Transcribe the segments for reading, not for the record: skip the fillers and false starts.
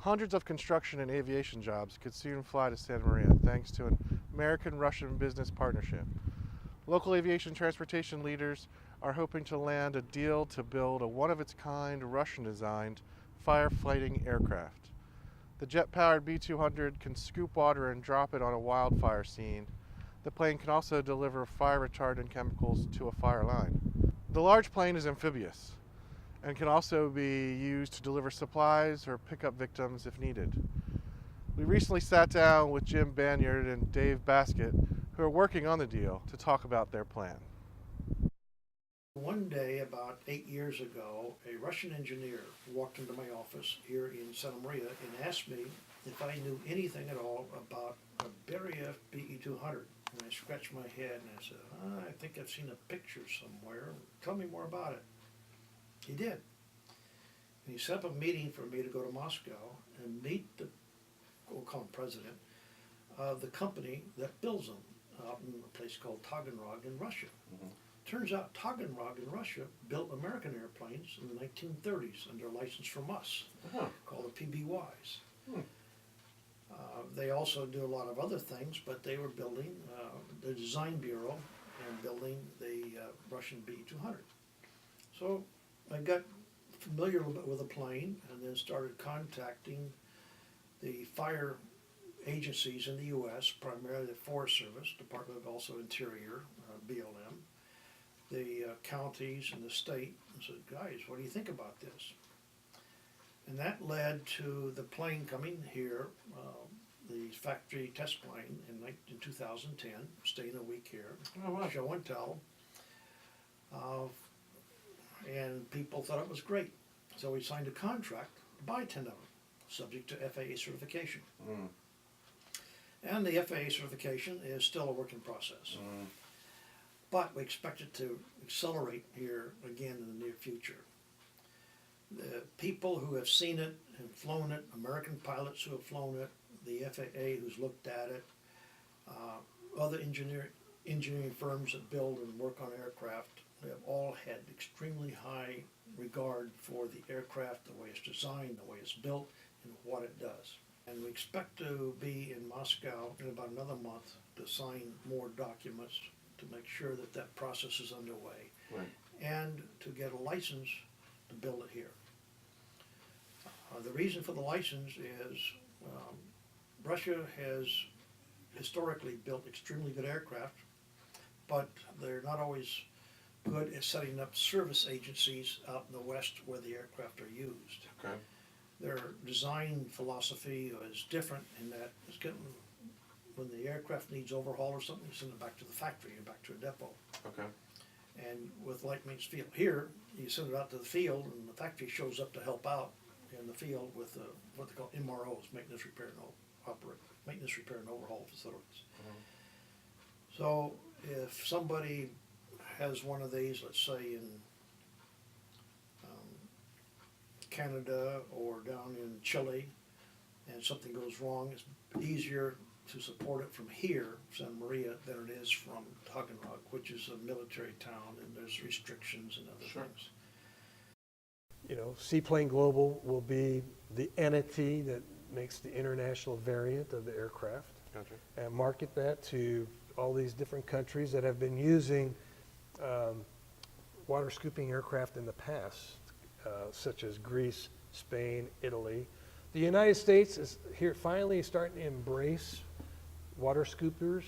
Hundreds of construction and aviation jobs could soon fly to Santa Maria thanks to an American-Russian business partnership. Local aviation transportation leaders are hoping to land a deal to build a one-of-its-kind Russian-designed firefighting aircraft. The jet-powered B-200 can scoop water and drop it on a wildfire scene. The plane can also deliver fire-retardant chemicals to a fire line. The large plane is amphibious and can also be used to deliver supplies or pick up victims if needed. We recently sat down with Jim Bagnard and Dave Baskett, who are working on the deal, to talk about their plan. One day, about 8 years ago, a Russian engineer walked into my office here in Santa Maria and asked me if I knew anything at all about a Beriev BE-200. And I scratched my head and I said, I think I've seen a picture somewhere. Tell me more about it. He did. And he set up a meeting for me to go to Moscow and meet the, we'll call him president, of the company that builds them out in a place called Taganrog in Russia. Mm-hmm. Turns out Taganrog in Russia built American airplanes in the 1930s under license from us, called the PBYs. They also do a lot of other things, but they were building the design bureau and building the Russian B-200. So I got familiar a little bit with the plane and then started contacting the fire agencies in the U.S., primarily the Forest Service, Department of also Interior, BLM, the counties and the state, and said, guys, what do you think about this? And that led to the plane coming here, the factory test plane in 2010, staying a week here, show and tell, and people thought it was great. So we signed a contract to buy 10 of them, subject to FAA certification. And the FAA certification is still a work in process. But we expect it to accelerate here again in the near future. The people who have seen it and flown it, American pilots who have flown it, the FAA who's looked at it, other engineering firms that build and work on aircraft, they have all had extremely high regard for the aircraft, the way it's designed, the way it's built, and what it does. And we expect to be in Moscow in about another month to sign more documents to make sure that that process is underway, and to get a license to build it here. The reason for the license is Russia has historically built extremely good aircraft, but they're not always good at setting up service agencies out in the West where the aircraft are used. Their design philosophy is different in that it's getting, when the aircraft needs overhaul or something, you send it back to the factory and back to a depot. And with light maintenance field here, you send it out to the field and the factory shows up to help out in the field with what they call MROs, maintenance, repair, and overhaul facilities. So if somebody has one of these, let's say in Canada or down in Chile, and something goes wrong, it's easier to support it from here, Santa Maria, than it is from Taganrog, which is a military town and there's restrictions and other things. You know, Seaplane Global will be the entity that makes the international variant of the aircraft and market that to all these different countries that have been using water scooping aircraft in the past, such as Greece, Spain, Italy. The United States is here finally starting to embrace water scoopers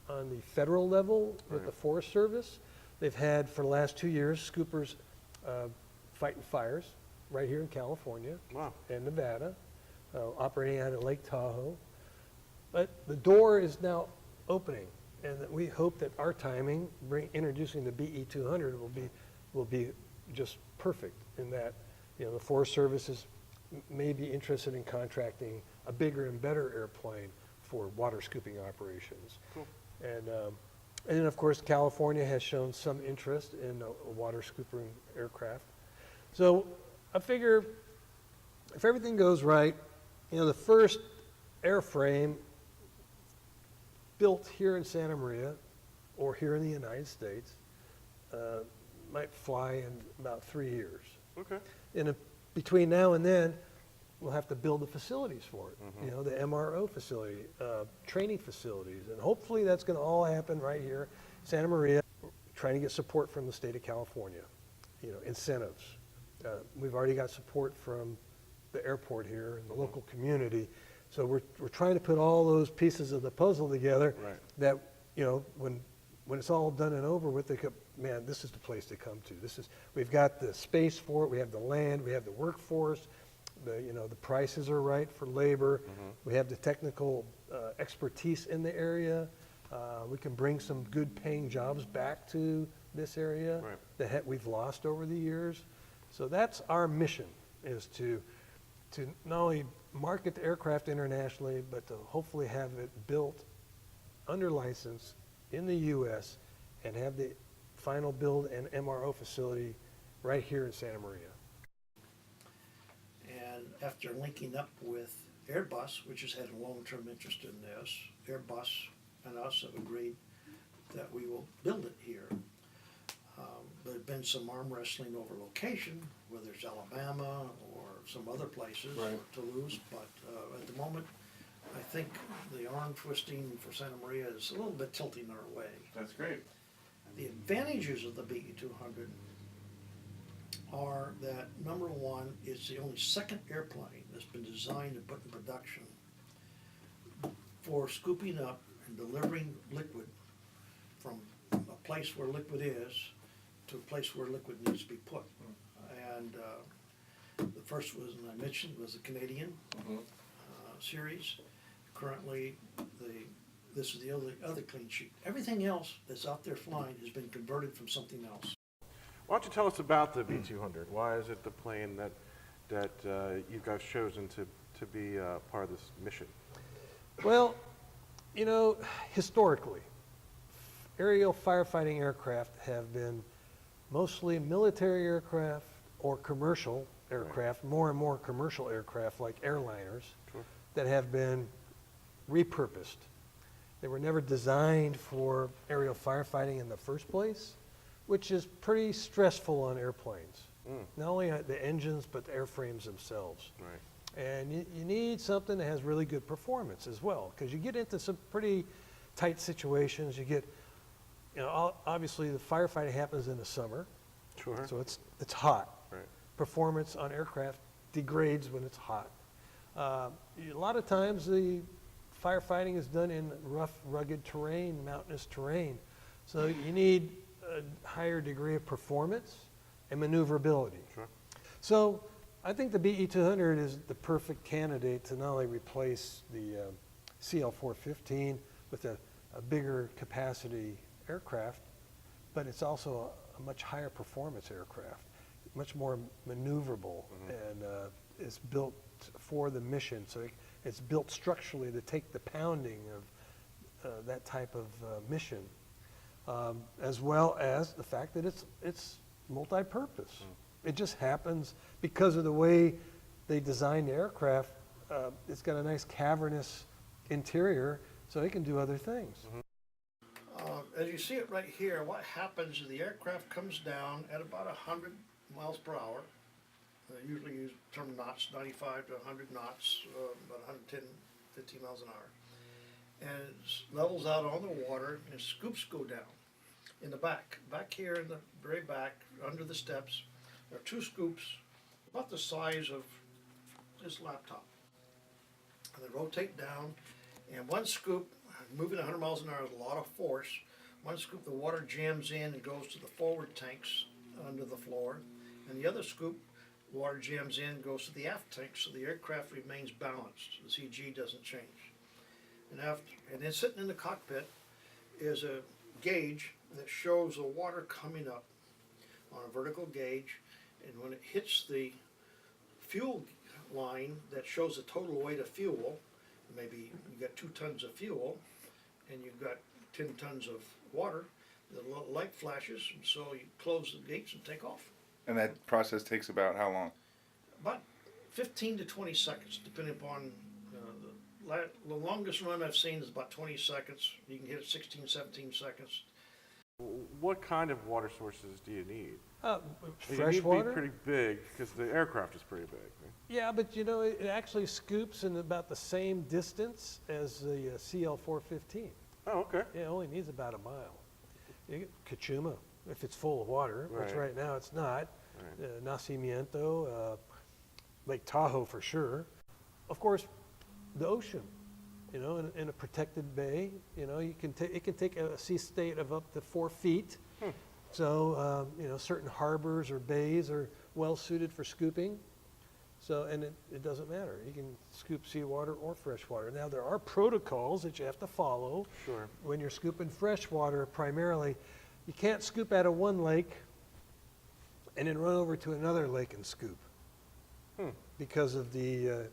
on the federal level with the Forest Service. They've had, for the last 2 years, scoopers fighting fires right here in California and Nevada, operating out of Lake Tahoe. But the door is now opening, and that we hope that our timing, introducing the BE-200, will be just perfect in that, you know, the Forest Service may be interested in contracting a bigger and better airplane for water scooping operations. And then of course California has shown some interest in a water scooping aircraft. So I figure if everything goes right, you know, the first airframe built here in Santa Maria or here in the United States might fly in about 3 years. Between now and then, we'll have to build the facilities for it. You know, the MRO facility, training facilities, and hopefully that's going to all happen right here, Santa Maria. Trying to get support from the state of California, you know, incentives. We've already got support from the airport here and the local community. So we're trying to put all those pieces of the puzzle together. Right. That, you know, when it's all done and over with, they go, man, this is the place to come to. We've got the space for it. We have the land. We have the workforce. The prices are right for labor. We have the technical expertise in the area. We can bring some good paying jobs back to this area that we've lost over the years. So that's our mission, is to not only market the aircraft internationally, but to hopefully have it built under license in the U.S. and have the final build and MRO facility right here in Santa Maria. And after linking up with Airbus, which has had a long-term interest in this, Airbus and us have agreed that we will build it here. There's been some arm wrestling over location, whether it's Alabama or some other places, or Toulouse, but at the moment, I think the arm twisting for Santa Maria is a little bit tilting our way. That's great. The advantages of the BE-200 are that, number one, it's the only second airplane that's been designed and put in production for scooping up and delivering liquid from a place where liquid is to a place where liquid needs to be put. And the first was, and I mentioned, was the Canadian series. Currently, this is the other clean sheet. Everything else that's out there flying has been converted from something else. Why don't you tell us about the B-200? Why is it the plane that you guys chosen to be part of this mission? Well, you know, historically, aerial firefighting aircraft have been mostly military aircraft or commercial aircraft, more and more commercial aircraft like airliners that have been repurposed. They were never designed for aerial firefighting in the first place, which is pretty stressful on airplanes. Not only the engines, but the airframes themselves. Right. And you need something that has really good performance as well, because you get into some pretty tight situations. You get, you know, obviously the firefighting happens in the summer, so it's hot. Right. Performance on aircraft degrades when it's hot. A lot of times the firefighting is done in rough, rugged terrain, mountainous terrain. So you need a higher degree of performance and maneuverability. Sure. So I think the BE-200 is the perfect candidate to not only replace the CL-415 with a bigger capacity aircraft, but it's also a much higher performance aircraft, much more maneuverable, and it's built for the mission. So it's built structurally to take the pounding of that type of mission, as well as the fact that it's multi-purpose. It just happens because of the way they designed the aircraft. It's got a nice cavernous interior, so it can do other things. As you see it right here, what happens is the aircraft comes down at about 100 miles per hour. Usually use the term knots, 95 to 100 knots, about 110, 15 miles an hour. And it levels out on the water, and scoops go down. In the back here in the very back, under the steps, there are two scoops about the size of this laptop. And they rotate down, and one scoop, moving 100 miles an hour is a lot of force. One scoop, the water jams in and goes to the forward tanks under the floor, and the other scoop, water jams in, goes to the aft tanks, so the aircraft remains balanced. The CG doesn't change. And then sitting in the cockpit is a gauge that shows the water coming up on a vertical gauge, and when it hits the fuel line that shows the total weight of fuel, maybe you got 2 tons of fuel and you've got 10 tons of water, the light flashes, and so you close the gates and take off. And that process takes about how long? About 15 to 20 seconds, depending upon the longest run I've seen is about 20 seconds. You can hit it 16, 17 seconds. What kind of water sources do you need? Fresh You need water? to be pretty big because the aircraft is pretty big. Right? Yeah, but you know, it actually scoops in about the same distance as the CL415. Oh, okay. It only needs about a mile. You get Cachuma, if it's full of water, which Right. right now it's not. Right. Nacimiento, Lake Tahoe for sure. Of course, the ocean, you know, in a protected bay, you know, it can take a sea state of up to 4 feet. So, you know, certain harbors or bays are well suited for scooping. So, and it doesn't matter. You can scoop seawater or freshwater. Now, there are protocols that you have to follow. Sure. When you're scooping freshwater primarily. You can't scoop out of one lake and then run over to another lake and scoop. Because of the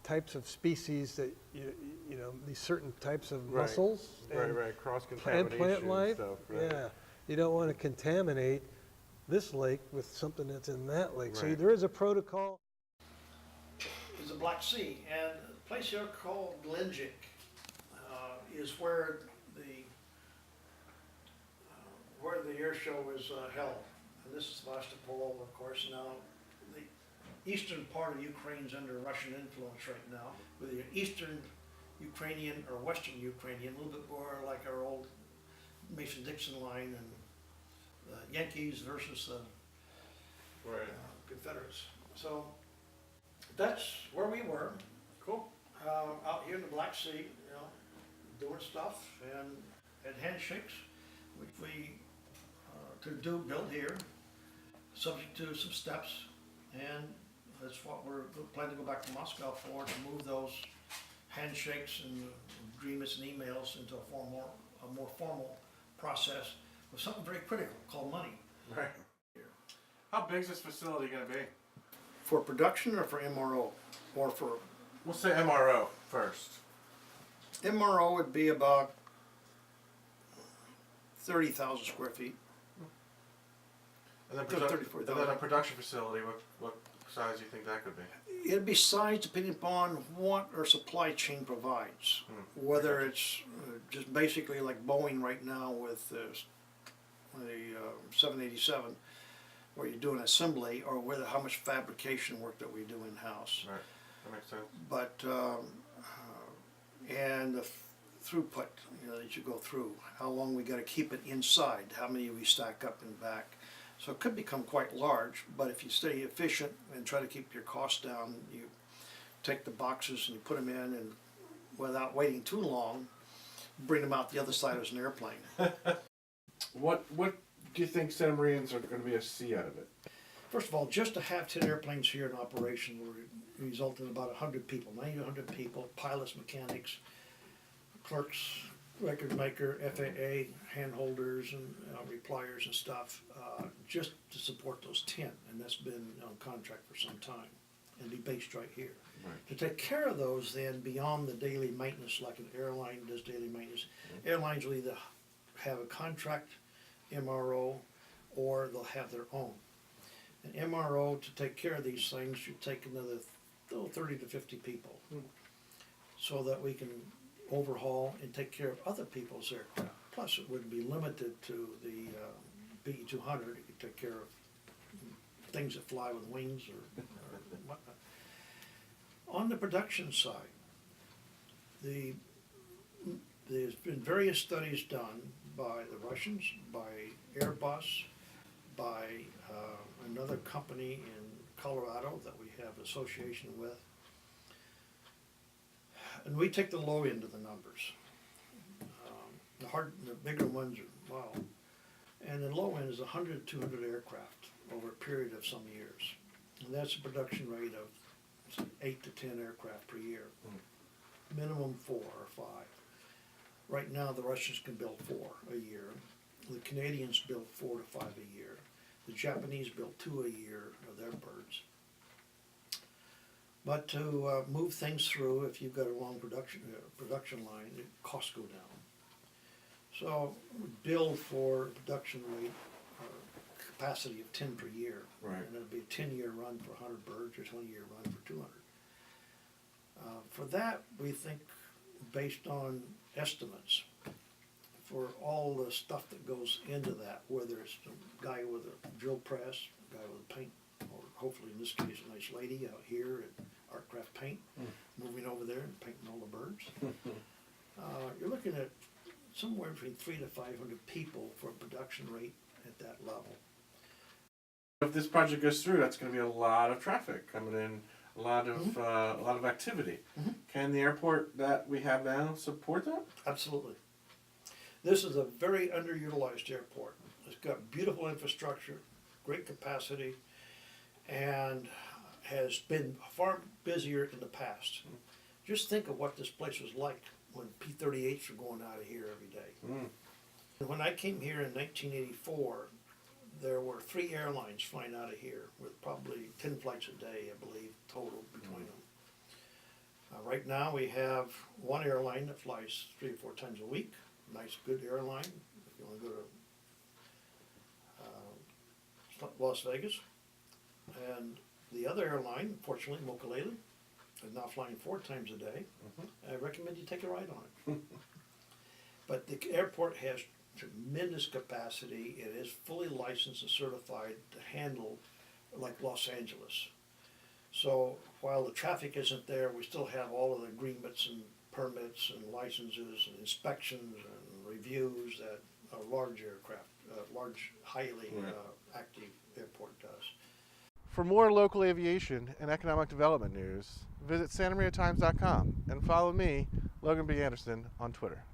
types of species that, you know, these certain types of Right. mussels. and Cross and contamination plant life. stuff. Right. Yeah, you don't want to contaminate this lake with something that's in that lake. So Right. there is a protocol. Is the Black Sea, and a place here called Glenjik is where the air show was held. And this is Sevastopol, of course. Now, the eastern part of Ukraine is under Russian influence right now, with the eastern Ukrainian or western Ukrainian, a little bit more like our old Mason-Dixon line, and the Yankees versus the Right. Confederates. So that's where we were. Cool. Out here in the Black Sea, you know, doing stuff and had handshakes, which we build here, subject to some steps, and that's what we're planning to go back to Moscow for, to move those handshakes and agreements and emails into a more formal process with something very critical called money. Right. How big is this facility going to be? For production or for MRO? Or for We'll say MRO first. MRO would be about 30,000 square feet. And then, 34,000. and then a production facility, what size do you think that could be? It'd be sized depending upon what our supply chain provides. Whether it's just basically like Boeing right now with the 787, where you're doing assembly, or whether how much fabrication work that we do in-house. Right, that makes sense. But, and the throughput, you know, that you go through, how long we gotta keep it inside, how many we stack up and back. So it could become quite large, but if you stay efficient and try to keep your costs down, you take the boxes and you put them in, and without waiting too long, bring them out the other side as an airplane. What do you think Santa Marians are going to be able to see out of it? First of all, just to have 10 airplanes here in operation will result in about 100 people, 90 to 100 people, pilots, mechanics, clerks, record maker, FAA, hand holders, and repliers and stuff, just to support those 10. And that's been on contract for some time, and be based right here. Right. To take care of those then, beyond the daily maintenance, like an airline does daily maintenance, airlines will either have a contract MRO, or they'll have their own. An MRO, to take care of these things, should take another 30 to 50 people, so that we can overhaul and take care of other people's aircraft. Plus, it wouldn't be limited to the BE-200. It could take care of things that fly with wings or whatnot. On the production side, there's been various studies done by the Russians, by Airbus, by another company in Colorado that we have association with. And we take the low end of the numbers. The bigger ones are, wow. And the low end is 100 to 200 aircraft over a period of some years. And that's a production rate of, say, 8 to 10 aircraft per year. Minimum 4 or 5. Right now, the Russians can build 4 a year. The Canadians build 4 to 5 a year. The Japanese build 2 a year of their birds. But to move things through, if you've got a long production line, the costs go down. So we build for production rate capacity of 10 per year. Right. And it'll be a 10-year run for 100 birds, or 20-year run for 200. For that, we think, based on estimates, for all the stuff that goes into that, whether it's a guy with a drill press, a guy with a paint or hopefully in this case, a nice lady out here at Artcraft Paint, moving over there and painting all the birds. You're looking at somewhere between 300 to 500 people for a production rate at that level. If this project goes through, that's going to be a lot of traffic coming in, a lot of activity. Can the airport that we have now support that? Absolutely. This is a very underutilized airport. It's got beautiful infrastructure, great capacity, and has been far busier in the past. Just think of what this place was like when P-38s were going out of here every day. When I came here in 1984, there were 3 airlines flying out of here with probably 10 flights a day, I believe, total between them. Right now we have one airline that flies 3 or 4 times a week. Nice, good airline. If you want to go to Las Vegas. And the other airline, fortunately, Mokulele, is now flying 4 times a day. I recommend you take a ride on it. But the airport has tremendous capacity. It is fully licensed and certified to handle like Los Angeles. So while the traffic isn't there, we still have all of the agreements and permits and licenses and inspections and reviews that a large aircraft, large, highly active airport does. For more local aviation and economic development news, visit santamariatimes.com and follow me, Logan B. Anderson, on Twitter.